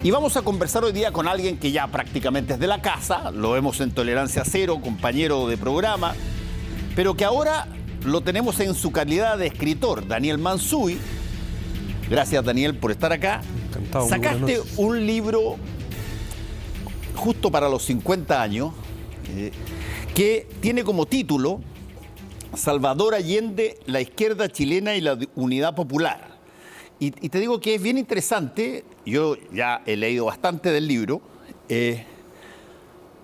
Y vamos a conversar hoy día con alguien que ya prácticamente es de la casa, lo vemos en Tolerancia Cero, compañero de programa, pero que ahora lo tenemos en su calidad de escritor, Daniel Mansuy. Gracias, Daniel, por estar acá. Encantado. Sacaste un libro justo para los 50 años que tiene como título Salvador Allende, la izquierda chilena y la unidad popular. Y te digo que es bien interesante, yo ya he leído bastante del libro,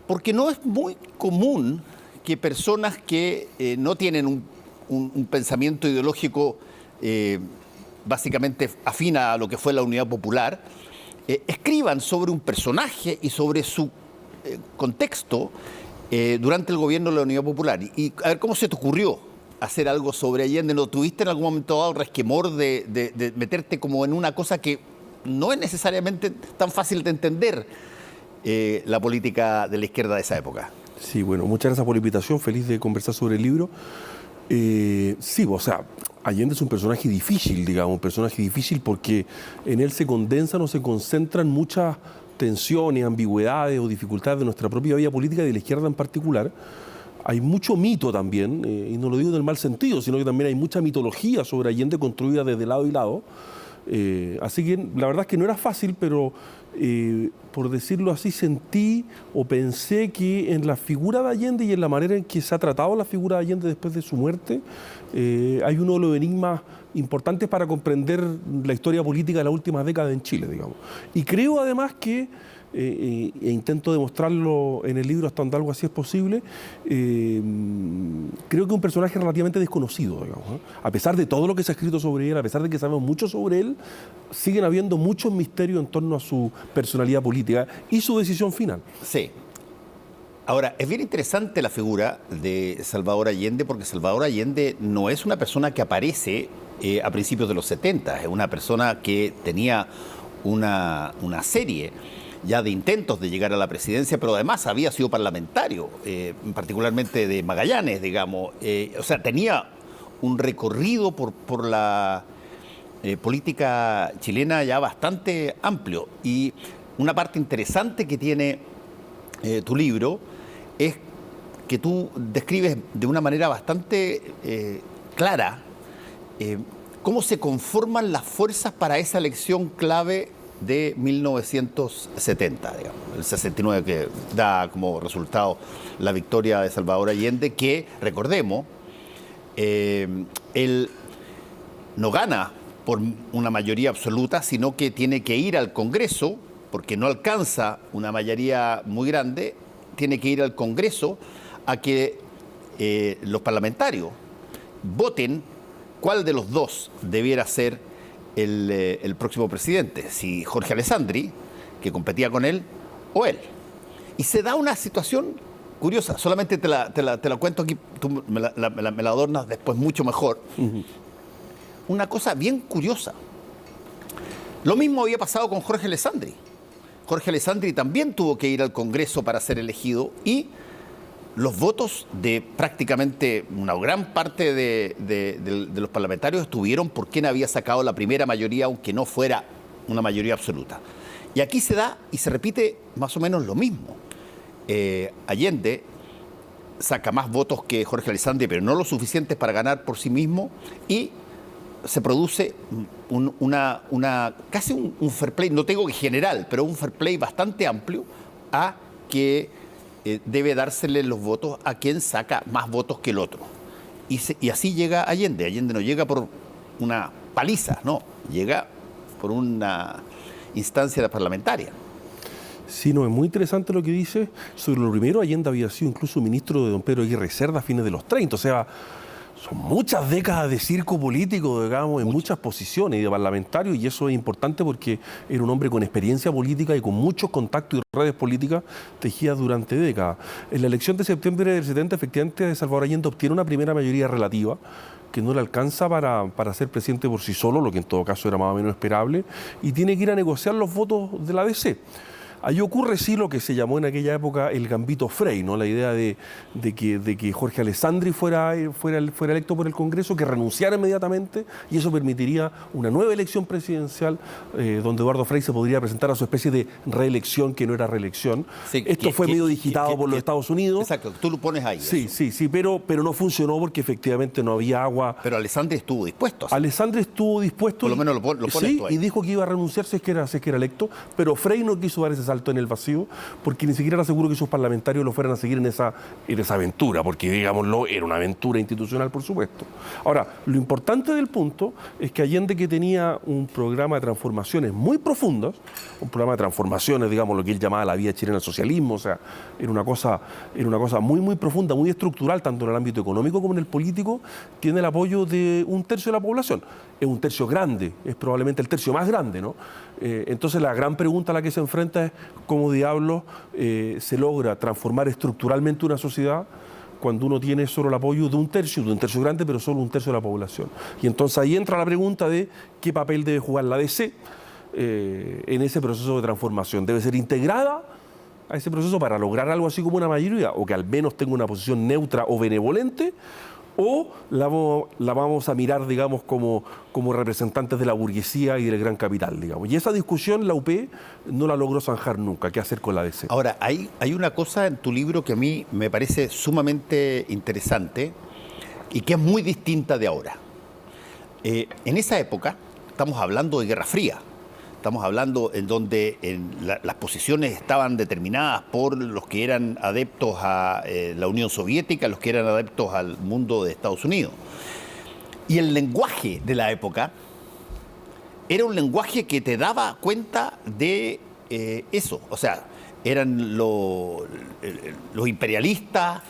porque no es muy común que personas que no tienen un pensamiento ideológico básicamente afín a lo que fue la unidad popular, escriban sobre un personaje y sobre su contexto durante el gobierno de la unidad popular. Y a ver, ¿cómo se te ocurrió hacer algo sobre Allende? ¿No tuviste en algún momento dado resquemor de meterte como en una cosa que no es necesariamente tan fácil de entender, la política de la izquierda de esa época? Sí, bueno, muchas gracias por la invitación, feliz de conversar sobre el libro. Sí, o sea, Allende es un personaje difícil, digamos, un personaje difícil porque en él se condensan o se concentran muchas tensiones, ambigüedades o dificultades de nuestra propia vida política y de la izquierda en particular. Hay mucho mito también, y no lo digo en el mal sentido, sino que también hay mucha mitología sobre Allende construida desde lado y lado. Así que la verdad es que no era fácil, pero por decirlo así, sentí o pensé que en la figura de Allende y en la manera en que se ha tratado la figura de Allende después de su muerte, hay uno de los enigmas importantes para comprender la historia política de las últimas décadas en Chile, digamos. Y creo además que e intento demostrarlo en el libro hasta donde algo así es posible, creo que es un personaje relativamente desconocido, digamos, ¿eh? A pesar de todo lo que se ha escrito sobre él, a pesar de que sabemos mucho sobre él, siguen habiendo muchos misterios en torno a su personalidad política y su decisión final. Sí. Ahora, es bien interesante la figura de Salvador Allende, porque Salvador Allende no es una persona que aparece a principios de los 70, es una persona que tenía una serie ya de intentos de llegar a la presidencia, pero además había sido parlamentario, particularmente de Magallanes, digamos. O sea, tenía un recorrido por la política chilena ya bastante amplio. Y una parte interesante que tiene tu libro es que tú describes de una manera bastante clara cómo se conforman las fuerzas para esa elección clave de 1970, digamos, el 69, que da como resultado la victoria de Salvador Allende, que, recordemos, él no gana por una mayoría absoluta, sino que tiene que ir al Congreso, porque no alcanza una mayoría muy grande, tiene que ir al Congreso a que los parlamentarios voten cuál de los dos debiera ser el próximo presidente, si Jorge Alessandri, que competía con él, o él. Y se da una situación curiosa, solamente te la cuento aquí, tú me la adornas después mucho mejor. Una cosa bien curiosa. Lo mismo había pasado con Jorge Alessandri. Jorge Alessandri también tuvo que ir al Congreso para ser elegido y los votos de prácticamente una gran parte de los parlamentarios estuvieron por quien había sacado la primera mayoría, aunque no fuera una mayoría absoluta. Y aquí se da y se repite más o menos lo mismo. Allende saca más votos que Jorge Alessandri, pero no lo suficientes para ganar por sí mismo, y se produce casi un fair play, no tengo que general, pero un fair play bastante amplio a que debe dársele los votos a quien saca más votos que el otro. Y así llega Allende. Allende no llega por una paliza, no, llega por una instancia parlamentaria. Sí, no, es muy interesante lo que dice. Sobre lo primero, Allende había sido incluso ministro de don Pedro Aguirre Cerda a fines de los 30, o sea, son muchas décadas de circo político, digamos, en muchas posiciones y de parlamentario, y eso es importante porque era un hombre con experiencia política y con muchos contactos y redes políticas tejidas durante décadas. En la elección de septiembre del 70, efectivamente, Salvador Allende obtiene una primera mayoría relativa que no le alcanza para ser presidente por sí solo, lo que en todo caso era más o menos esperable, y tiene que ir a negociar los votos de la DC. Ahí ocurre sí lo que se llamó en aquella época el gambito Frey, ¿no? La idea de que Jorge Alessandri fuera electo por el Congreso, que renunciara inmediatamente, y eso permitiría una nueva elección presidencial donde Eduardo Frei se podría presentar a su especie de reelección que no era reelección. Sí, esto fue medio digitado por los Estados Unidos. Exacto, tú lo pones ahí. Sí, pero no funcionó porque efectivamente no había agua. Pero Alessandri estuvo dispuesto. Alessandri estuvo dispuesto. Por lo menos lo pones sí, tú ahí. Y dijo que iba a renunciar si es que era electo, pero Frei no quiso dar ese salto en el vacío porque ni siquiera era seguro que sus parlamentarios lo fueran a seguir en esa aventura, porque digámoslo, era una aventura institucional, por supuesto. Ahora, lo importante del punto es que Allende, que tenía un programa de transformaciones muy profundas, un programa de transformaciones, digamos, lo que él llamaba la vía chilena al socialismo, o sea, era una cosa muy, muy profunda, muy estructural, tanto en el ámbito económico como en el político, tiene el apoyo de un tercio de la población. Es un tercio grande, es probablemente el tercio más grande, ¿no? Entonces la gran pregunta a la que se enfrenta es cómo diablos se logra transformar estructuralmente una sociedad cuando uno tiene solo el apoyo de un tercio grande, pero solo un tercio de la población. Y entonces ahí entra la pregunta de qué papel debe jugar la DC en ese proceso de transformación. ¿Debe ser integrada a ese proceso para lograr algo así como una mayoría, o que al menos tenga una posición neutra o benevolente? ¿O la vamos a mirar, digamos, como representantes de la burguesía y del gran capital, digamos? Y esa discusión la UP no la logró zanjar nunca. ¿Qué hacer con la DC? Ahora, hay una cosa en tu libro que a mí me parece sumamente interesante y que es muy distinta de ahora. En esa época, estamos hablando de Guerra Fría. Estamos hablando en donde las posiciones estaban determinadas por los que eran adeptos a la Unión Soviética, los que eran adeptos al mundo de Estados Unidos. Y el lenguaje de la época era un lenguaje que te daba cuenta de eso. O sea, eran los imperialistas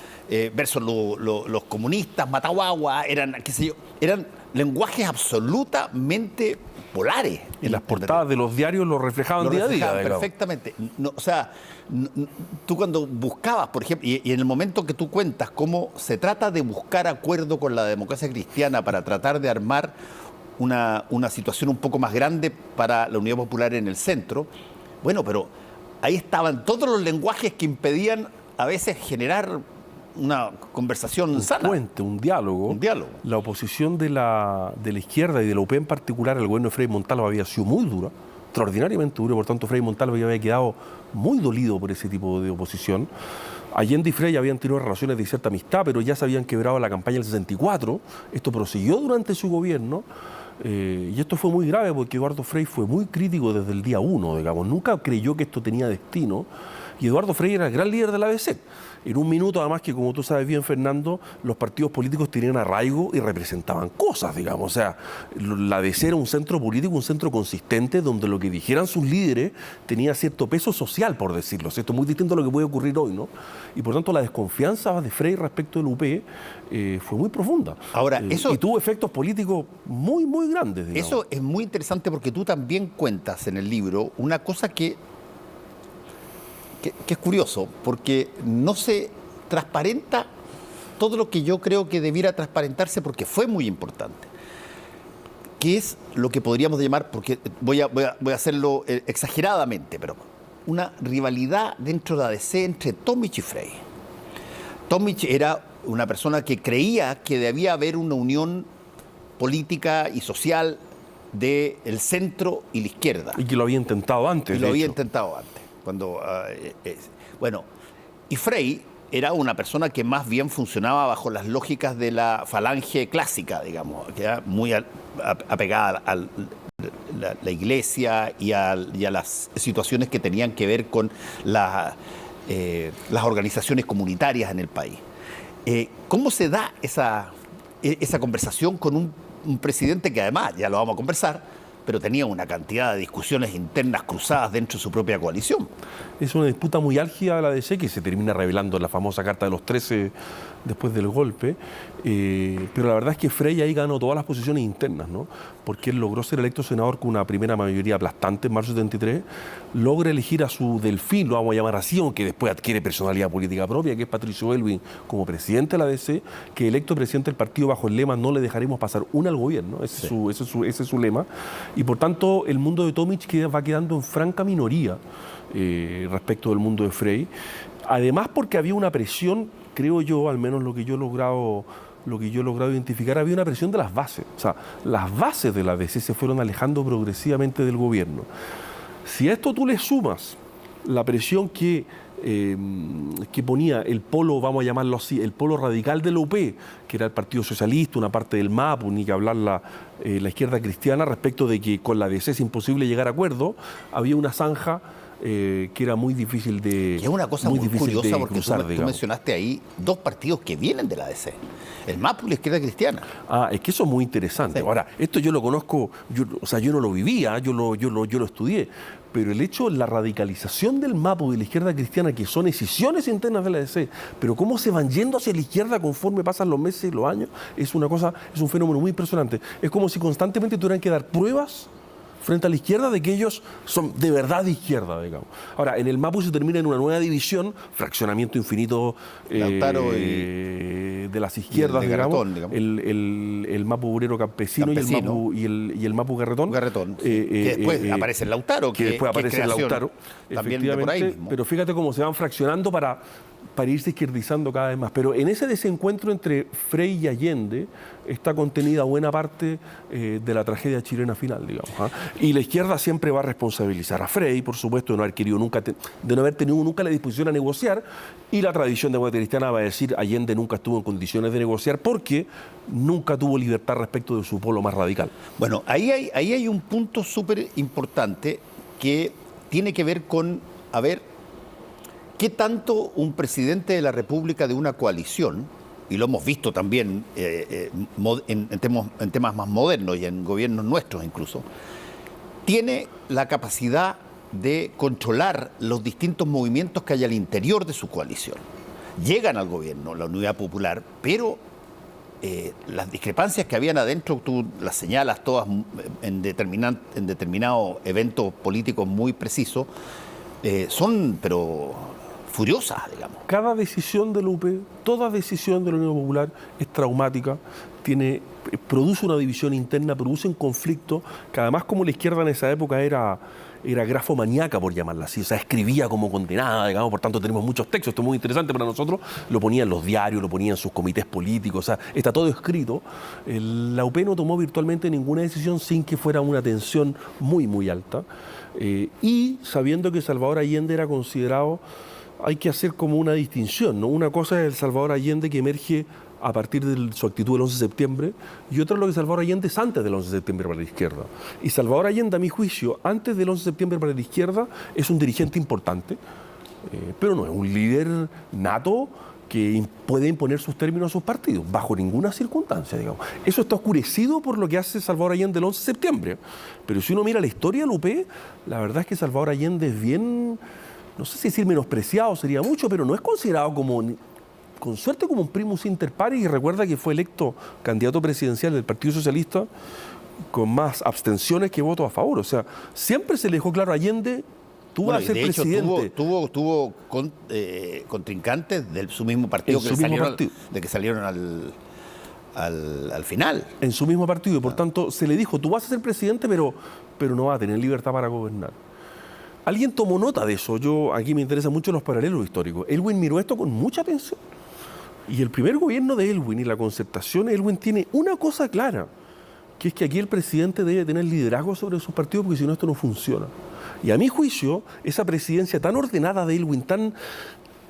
versus los comunistas, Matahuagua, eran, qué sé yo, eran lenguajes absolutamente polares. Y las portadas de los diarios lo reflejaban día a día. Perfectamente. No, o sea, tú cuando buscabas, por ejemplo, y en el momento que tú cuentas cómo se trata de buscar acuerdo con la democracia cristiana para tratar de armar una situación un poco más grande para la Unidad Popular en el centro, bueno, pero ahí estaban todos los lenguajes que impedían a veces generar una conversación sana. Un diálogo. La oposición de la izquierda y de la UP en particular al gobierno de Frei Montalva había sido muy dura, extraordinariamente dura, por tanto Frei Montalva ya había quedado muy dolido por ese tipo de oposición. Allende y Frei habían tenido relaciones de cierta amistad, pero ya se habían quebrado la campaña del 64. Esto prosiguió durante su gobierno. Y esto fue muy grave porque Eduardo Frei fue muy crítico desde el día 1, digamos. Nunca creyó que esto tenía destino. Y Eduardo Frei era el gran líder de la DC. En un minuto, además, que como tú sabes bien, Fernando, los partidos políticos tenían arraigo y representaban cosas, digamos. O sea, la DC era un centro político, un centro consistente, donde lo que dijeran sus líderes tenía cierto peso social, por decirlo. Esto es muy distinto a lo que puede ocurrir hoy, ¿no? Y por tanto, la desconfianza de Frei respecto del UP fue muy profunda. Ahora, y tuvo efectos políticos muy, muy grandes, digamos. Eso es muy interesante porque tú también cuentas en el libro una cosa que es curioso, porque no se transparenta todo lo que yo creo que debiera transparentarse porque fue muy importante, que es lo que podríamos llamar, porque voy a hacerlo exageradamente, pero una rivalidad dentro de la DC entre Tomic y Frei. Tomic era una persona que creía que debía haber una unión política y social del centro y la izquierda. Y que lo había intentado antes. Y Frei era una persona que más bien funcionaba bajo las lógicas de la falange clásica, digamos, que era muy apegada a la iglesia y a las situaciones que tenían que ver con las organizaciones comunitarias en el país. ¿Cómo se da esa conversación con un presidente que además, ya lo vamos a conversar, pero tenía una cantidad de discusiones internas cruzadas dentro de su propia coalición? Es una disputa muy álgida de la DC que se termina revelando en la famosa Carta de los 13 después del golpe, pero la verdad es que Frei ahí ganó todas las posiciones internas, ¿no? Porque él logró ser electo senador con una primera mayoría aplastante en marzo de 73, logra elegir a su delfín, lo vamos a llamar así, aunque después adquiere personalidad política propia, que es Patricio Aylwin, como presidente de la DC, que electo presidente del partido bajo el lema "no le dejaremos pasar una al gobierno", ese es su lema. Y por tanto, el mundo de Tomic va quedando en franca minoría respecto del mundo de Frey. Además, porque había una presión, creo yo, al menos lo que yo he logrado identificar, había una presión de las bases. O sea, las bases de la DC se fueron alejando progresivamente del gobierno. Si a esto tú le sumas la presión que ponía el polo, vamos a llamarlo así, el polo radical de la UP, que era el Partido Socialista, una parte del MAPU, ni que hablar la izquierda cristiana, respecto de que con la DC es imposible llegar a acuerdo, había una zanja que era muy difícil de... Que es una cosa muy curiosa, porque cruzar, tú mencionaste ahí dos partidos que vienen de la DC, el MAPU y la izquierda cristiana. Es que eso es muy interesante. Sí. Ahora, esto yo lo conozco, yo no lo vivía, yo lo estudié, pero el hecho, la radicalización del MAPU y de la izquierda cristiana, que son escisiones internas de la DC, pero cómo se van yendo hacia la izquierda conforme pasan los meses y los años, es un fenómeno muy impresionante. Es como si constantemente tuvieran que dar pruebas frente a la izquierda de que ellos son de verdad de izquierda, digamos. Ahora, en el MAPU se termina en una nueva división, fraccionamiento infinito de las izquierdas, digamos. El MAPU obrero campesino. Y el MAPU Garretón. Que después aparece el Lautaro. Que después aparece el Lautaro, también de por ahí mismo. Pero fíjate cómo se van fraccionando para irse izquierdizando cada vez más. Pero en ese desencuentro entre Frey y Allende está contenida buena parte de la tragedia chilena final, digamos. Y la izquierda siempre va a responsabilizar a Frey, por supuesto, de no haber querido nunca, de no haber tenido nunca la disposición a negociar, y la tradición democrática cristiana va a decir Allende nunca estuvo en condiciones de negociar porque nunca tuvo libertad respecto de su polo más radical. Bueno, ahí hay un punto súper importante que tiene que ver con, a ver, ¿qué tanto un presidente de la República de una coalición, y lo hemos visto también en temas más modernos y en gobiernos nuestros incluso, tiene la capacidad de controlar los distintos movimientos que hay al interior de su coalición? Llegan al gobierno, la Unidad Popular, pero las discrepancias que habían adentro, tú las señalas todas en determinados eventos políticos muy precisos, son, pero furiosas, digamos. Cada decisión del UP, toda decisión de la Unión Popular es traumática, produce una división interna, produce un conflicto, que además, como la izquierda en esa época era grafomaníaca, por llamarla así, o sea, escribía como condenada, digamos, por tanto tenemos muchos textos, esto es muy interesante para nosotros, lo ponía en los diarios, lo ponía en sus comités políticos, o sea, está todo escrito. La UP no tomó virtualmente ninguna decisión sin que fuera una tensión muy, muy alta, y sabiendo que Salvador Allende era considerado, hay que hacer como una distinción, ¿no? Una cosa es el Salvador Allende que emerge a partir de su actitud del 11 de septiembre, y otra es lo que Salvador Allende es antes del 11 de septiembre para la izquierda. Y Salvador Allende, a mi juicio, antes del 11 de septiembre para la izquierda, es un dirigente importante, pero no es un líder nato que puede imponer sus términos a sus partidos, bajo ninguna circunstancia, digamos. Eso está oscurecido por lo que hace Salvador Allende el 11 de septiembre. Pero si uno mira la historia del UP, la verdad es que Salvador Allende es bien, no sé si decir menospreciado sería mucho, pero no es considerado como, con suerte, como un primus inter pares, y recuerda que fue electo candidato presidencial del Partido Socialista con más abstenciones que votos a favor. O sea, siempre se le dejó claro a Allende, tú vas a ser presidente. Tuvo contrincantes de su mismo partido, que salieron al final. En su mismo partido, y por tanto se le dijo, tú vas a ser presidente, pero no vas a tener libertad para gobernar. Alguien tomó nota de eso. Aquí me interesan mucho los paralelos históricos. Elwin miró esto con mucha atención. Y el primer gobierno de Elwin y la concertación, Elwin tiene una cosa clara, que es que aquí el presidente debe tener liderazgo sobre sus partidos, porque si no, esto no funciona. Y a mi juicio, esa presidencia tan ordenada de Elwin, tan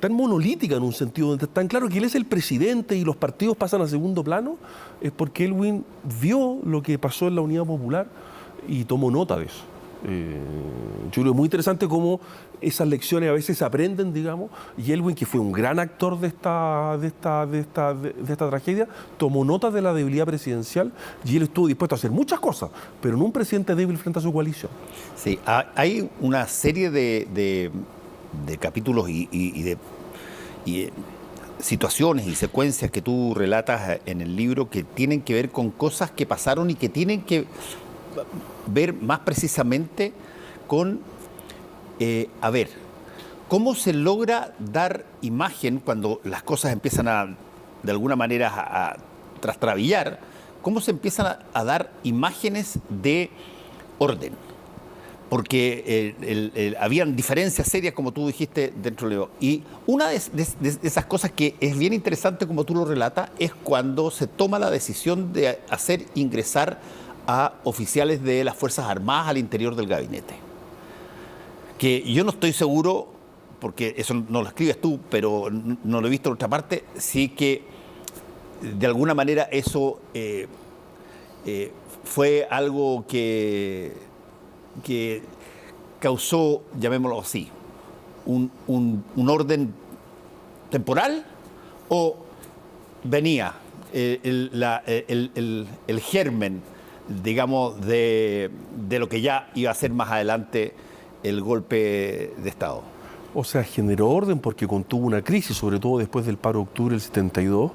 monolítica en un sentido, tan claro que él es el presidente y los partidos pasan a segundo plano, es porque Elwin vio lo que pasó en la Unidad Popular y tomó nota de eso. Yo creo que es muy interesante cómo esas lecciones a veces se aprenden, digamos, y Elwin, que fue un gran actor de esta tragedia, tomó nota de la debilidad presidencial, y él estuvo dispuesto a hacer muchas cosas, pero no un presidente débil frente a su coalición. Sí, hay una serie de capítulos y de situaciones y secuencias que tú relatas en el libro que tienen que ver con cosas que pasaron y que tienen que ver más precisamente con, a ver, cómo se logra dar imagen cuando las cosas empiezan de alguna manera a trastrabillar, cómo se empiezan a dar imágenes de orden. Porque habían diferencias serias, como tú dijiste, dentro de Leo. Y una de esas cosas que es bien interesante, como tú lo relatas, es cuando se toma la decisión de hacer ingresar a oficiales de las Fuerzas Armadas al interior del gabinete. Que yo no estoy seguro, porque eso no lo escribes tú, pero no lo he visto en otra parte, sí que de alguna manera eso fue algo que causó, llamémoslo así, un orden temporal, o venía el germen, digamos, de lo que ya iba a ser más adelante el golpe de Estado. O sea, generó orden porque contuvo una crisis, sobre todo después del paro de octubre del 72,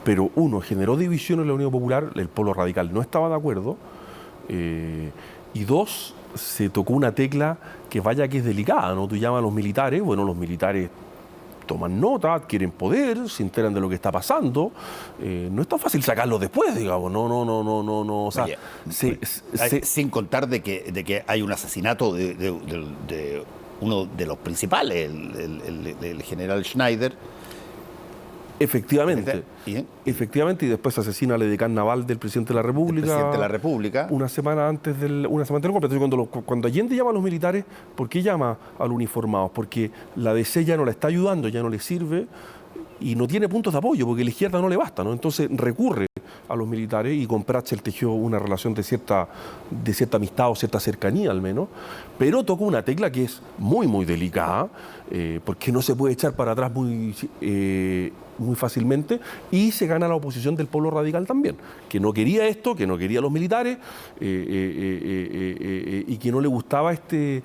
pero uno, generó división en la Unión Popular, el polo radical no estaba de acuerdo, y dos, se tocó una tecla que vaya que es delicada, ¿no? Tú llamas a los militares, bueno, los militares toman nota, adquieren poder, se enteran de lo que está pasando, no es tan fácil sacarlos después, digamos, no, o sea, oye, sin contar de que hay un asesinato de uno de los principales, el general Schneider. Efectivamente, y después se asesina al edecán naval del presidente de la República. Una semana antes del golpe. Entonces, cuando Allende llama a los militares, ¿por qué llama a los uniformados? Porque la DC ya no la está ayudando, ya no le sirve y no tiene puntos de apoyo, porque la izquierda no le basta, ¿no? Entonces recurre a los militares y con Prats él tejió una relación de cierta amistad o cierta cercanía al menos, pero tocó una tecla que es muy, muy delicada, porque no se puede echar para atrás muy fácilmente, y se gana la oposición del pueblo radical también, que no quería esto, que no quería a los militares, y que no le gustaba este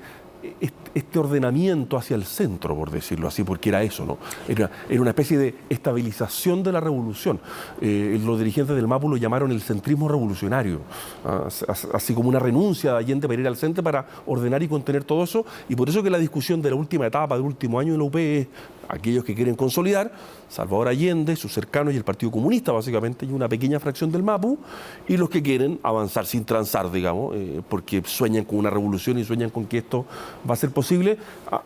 ordenamiento hacia el centro, por decirlo así, porque era eso, ¿no? Era una especie de estabilización de la revolución. Los dirigentes del MAPU lo llamaron el centrismo revolucionario, así como una renuncia de Allende para ir al centro para ordenar y contener todo eso, y por eso que la discusión de la última etapa, del último año de la UP es aquellos que quieren consolidar, Salvador Allende, sus cercanos y el Partido Comunista, básicamente, y una pequeña fracción del MAPU, y los que quieren avanzar sin transar, digamos, porque sueñan con una revolución y sueñan con que esto va a ser posible,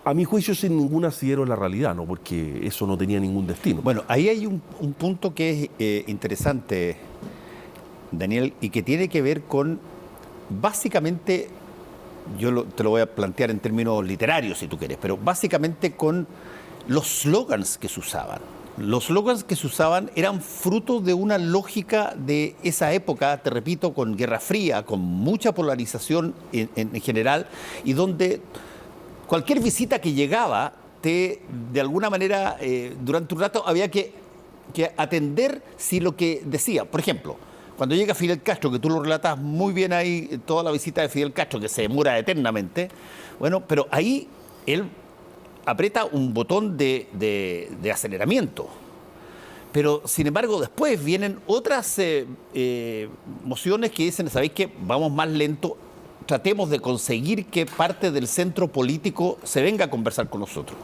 a mi juicio sin ningún asidero en la realidad, ¿no? Porque eso no tenía ningún destino. Bueno, ahí hay un punto que es interesante, Daniel, y que tiene que ver con, básicamente, te lo voy a plantear en términos literarios, si tú quieres, pero básicamente con los slogans que se usaban. Los slogans que se usaban eran fruto de una lógica de esa época, te repito, con Guerra Fría, con mucha polarización en general, y donde cualquier visita que llegaba, de alguna manera, durante un rato había que atender si lo que decía. Por ejemplo, cuando llega Fidel Castro, que tú lo relatas muy bien ahí, toda la visita de Fidel Castro, que se demora eternamente, bueno, pero ahí él aprieta un botón de aceleramiento. Pero, sin embargo, después vienen otras mociones que dicen, ¿sabéis qué? Vamos más lento, tratemos de conseguir que parte del centro político se venga a conversar con nosotros.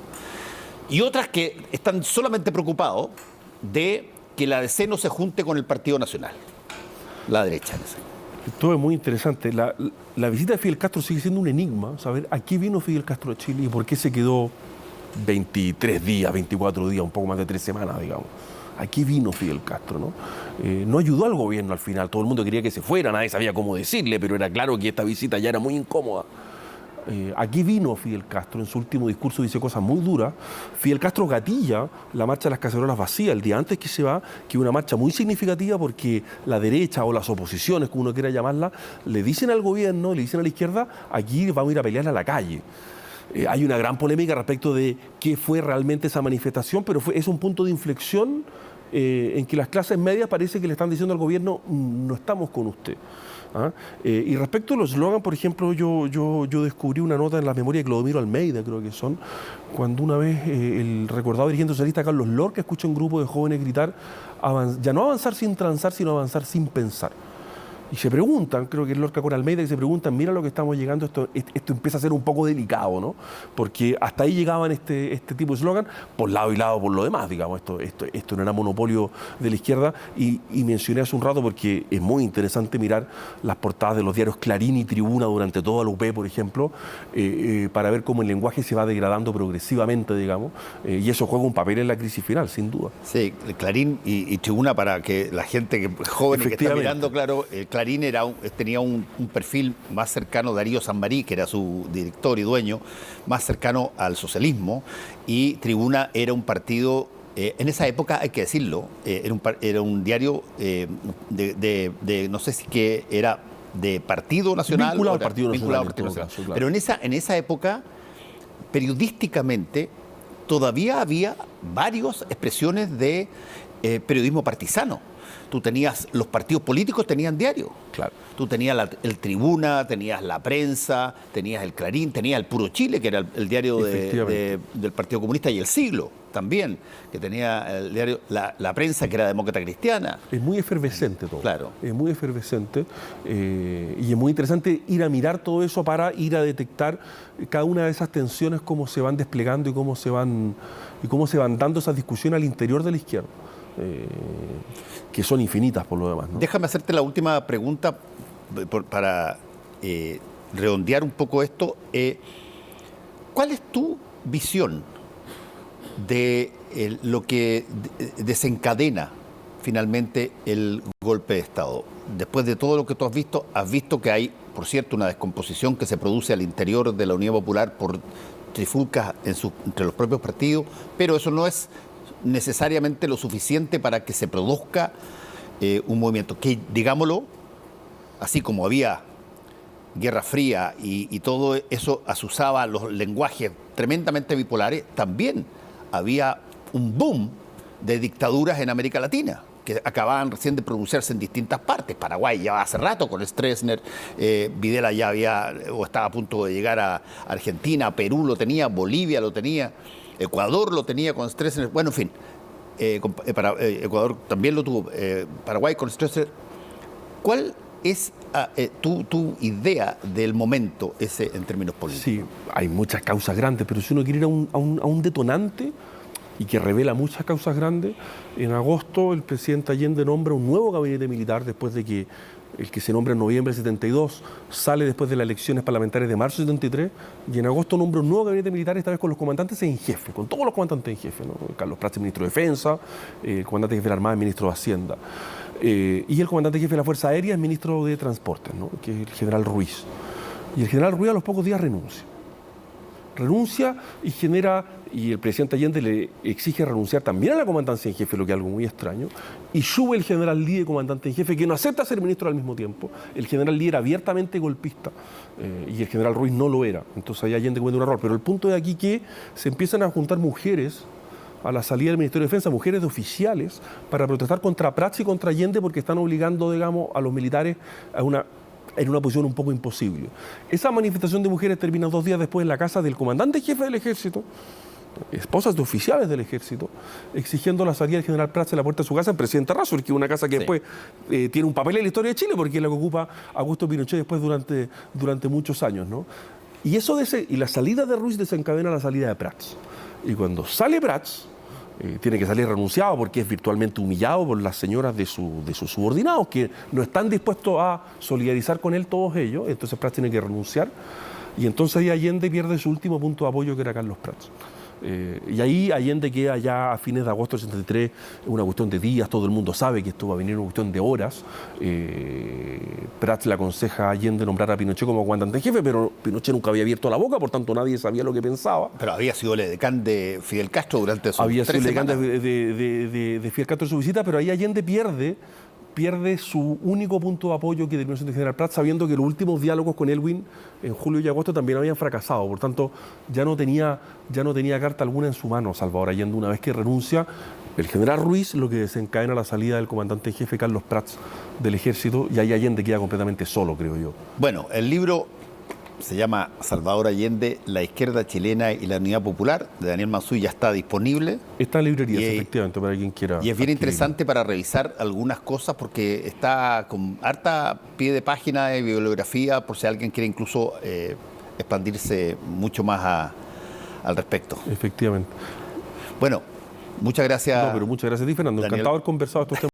Y otras que están solamente preocupados de que la DC no se junte con el Partido Nacional, la derecha. Todo es muy interesante. La visita de Fidel Castro sigue siendo un enigma, saber a qué vino Fidel Castro a Chile y por qué se quedó 23 días, 24 días, un poco más de 3 semanas, digamos. Aquí vino Fidel Castro, ¿no? No ayudó al gobierno al final, todo el mundo quería que se fuera, nadie sabía cómo decirle, pero era claro que esta visita ya era muy incómoda. Aquí vino Fidel Castro, en su último discurso dice cosas muy duras. Fidel Castro gatilla la marcha de las cacerolas vacías el día antes que se va, que es una marcha muy significativa porque la derecha o las oposiciones, como uno quiera llamarla, le dicen al gobierno, le dicen a la izquierda, aquí vamos a ir a pelear a la calle. Hay una gran polémica respecto de qué fue realmente esa manifestación, pero es un punto de inflexión en que las clases medias parece que le están diciendo al gobierno, no estamos con usted. Y respecto a los slogans, por ejemplo, yo descubrí una nota en la memoria de Clodomiro Almeida, creo que son, cuando una vez el recordado dirigente socialista Carlos Lorca escucha a un grupo de jóvenes gritar, ya no avanzar sin transar, sino avanzar sin pensar. Y se preguntan, creo que es Lorca con Almeida, que se preguntan, mira lo que estamos llegando, esto empieza a ser un poco delicado, ¿no? Porque hasta ahí llegaban este tipo de eslogan, por lado y lado por lo demás, digamos, esto no era monopolio de la izquierda, y mencioné hace un rato porque es muy interesante mirar las portadas de los diarios Clarín y Tribuna durante toda la UP, por ejemplo, para ver cómo el lenguaje se va degradando progresivamente, digamos, y eso juega un papel en la crisis final, sin duda. Sí, Clarín y Tribuna, para que la gente joven que está mirando, claro, Clarín tenía un perfil más cercano a Darío Sanmarí, que era su director y dueño, más cercano al socialismo, y Tribuna era un partido, en esa época, hay que decirlo, era un diario no sé si que era de Partido Nacional. Vinculado al Partido Nacional. Claro. Pero en esa época, periodísticamente, todavía había varias expresiones de periodismo partisano. Tú tenías, los partidos políticos tenían diario. Claro. Tú tenías el Tribuna, tenías La Prensa, tenías el Clarín, tenías el Puro Chile, que era el diario del Partido Comunista, y El Siglo también, que tenía el diario La Prensa, que era demócrata cristiana. Es muy efervescente todo. Claro. Es muy efervescente y es muy interesante ir a mirar todo eso para ir a detectar cada una de esas tensiones, cómo se van desplegando y cómo se van dando esas discusiones al interior de la izquierda. Que son infinitas por lo demás, ¿no? Déjame hacerte la última pregunta para redondear un poco esto. ¿Cuál es tu visión de lo que desencadena finalmente el golpe de Estado? Después de todo lo que tú has visto que hay, por cierto, una descomposición que se produce al interior de la Unidad Popular por trifulcas entre los propios partidos, pero eso no es necesariamente lo suficiente para que se produzca un movimiento que, digámoslo, así como había Guerra Fría y todo eso asusaba los lenguajes tremendamente bipolares, también había un boom de dictaduras en América Latina que acababan recién de pronunciarse en distintas partes. Paraguay ya hace rato con Stroessner, Videla ya estaba a punto de llegar a Argentina, Perú lo tenía, Bolivia lo tenía, Ecuador lo tenía con Stroessner, bueno, en fin, Ecuador también lo tuvo, Paraguay con Stroessner. ¿Cuál es tu idea del momento ese en términos políticos? Sí, hay muchas causas grandes, pero si uno quiere ir a un detonante y que revela muchas causas grandes, en agosto el presidente Allende nombra un nuevo gabinete militar después de que el que se nombra en noviembre del 72 sale después de las elecciones parlamentarias de marzo del 73, y en agosto nombra un nuevo gabinete militar, esta vez con los comandantes en jefe, con todos los comandantes en jefe, ¿no? Carlos Prats, ministro de Defensa, el comandante jefe de la Armada, ministro de Hacienda, y el comandante jefe de la Fuerza Aérea es ministro de Transportes, ¿no? Que es el general Ruiz. Y el general Ruiz a los pocos días renuncia y el presidente Allende le exige renunciar también a la comandancia en jefe, lo que es algo muy extraño, y sube el general Lee de comandante en jefe, que no acepta ser ministro al mismo tiempo. El general Lee era abiertamente golpista y el general Ruiz no lo era, entonces ahí Allende comete un error. Pero el punto de aquí que se empiezan a juntar mujeres a la salida del Ministerio de Defensa, mujeres de oficiales, para protestar contra Prats y contra Allende, porque están obligando, digamos, a los militares en una posición un poco imposible. Esa manifestación de mujeres termina 2 días después en la casa del comandante jefe del ejército, esposas de oficiales del ejército, exigiendo la salida del general Prats en la puerta de su casa, el presidente Razo, que es una casa que después tiene un papel en la historia de Chile, porque es la que ocupa Augusto Pinochet después durante muchos años, ¿no? Y la salida de Ruiz desencadena la salida de Prats. Y cuando sale Prats, tiene que salir renunciado porque es virtualmente humillado por las señoras de sus subordinados, que no están dispuestos a solidarizar con él todos ellos. Entonces Prats tiene que renunciar, y entonces ahí Allende pierde su último punto de apoyo, que era Carlos Prats. Y ahí Allende queda ya a fines de agosto del 83, una cuestión de días, todo el mundo sabe que esto va a venir una cuestión de horas. Prats le aconseja a Allende nombrar a Pinochet como comandante en jefe, pero Pinochet nunca había abierto la boca, por tanto nadie sabía lo que pensaba. Pero había sido el edecán de Fidel Castro durante sus 3 semanas. Había sido el edecán de Fidel Castro en su visita, pero ahí Allende pierde su único punto de apoyo, que terminó siendo el general Prats, sabiendo que los últimos diálogos con Elwin en julio y agosto también habían fracasado. Por tanto, ya no tenía carta alguna en su mano Salvador Allende. Una vez que renuncia el general Ruiz, lo que desencadena la salida del comandante en jefe Carlos Prats del ejército, y ahí Allende queda completamente solo, creo yo. Bueno, el libro Se llama Salvador Allende, la izquierda chilena y la unidad popular, de Daniel Mansuy, ya está disponible. Está en librerías, Y- efectivamente, para quien quiera. Y es bien adquirirlo. interesante para revisar algunas cosas porque está con harta pie de página de bibliografía, por si alguien quiere incluso expandirse mucho más al respecto. Efectivamente. Bueno, muchas gracias. No, pero muchas gracias a ti, Fernando. Daniel. Encantado de haber conversado estos temas.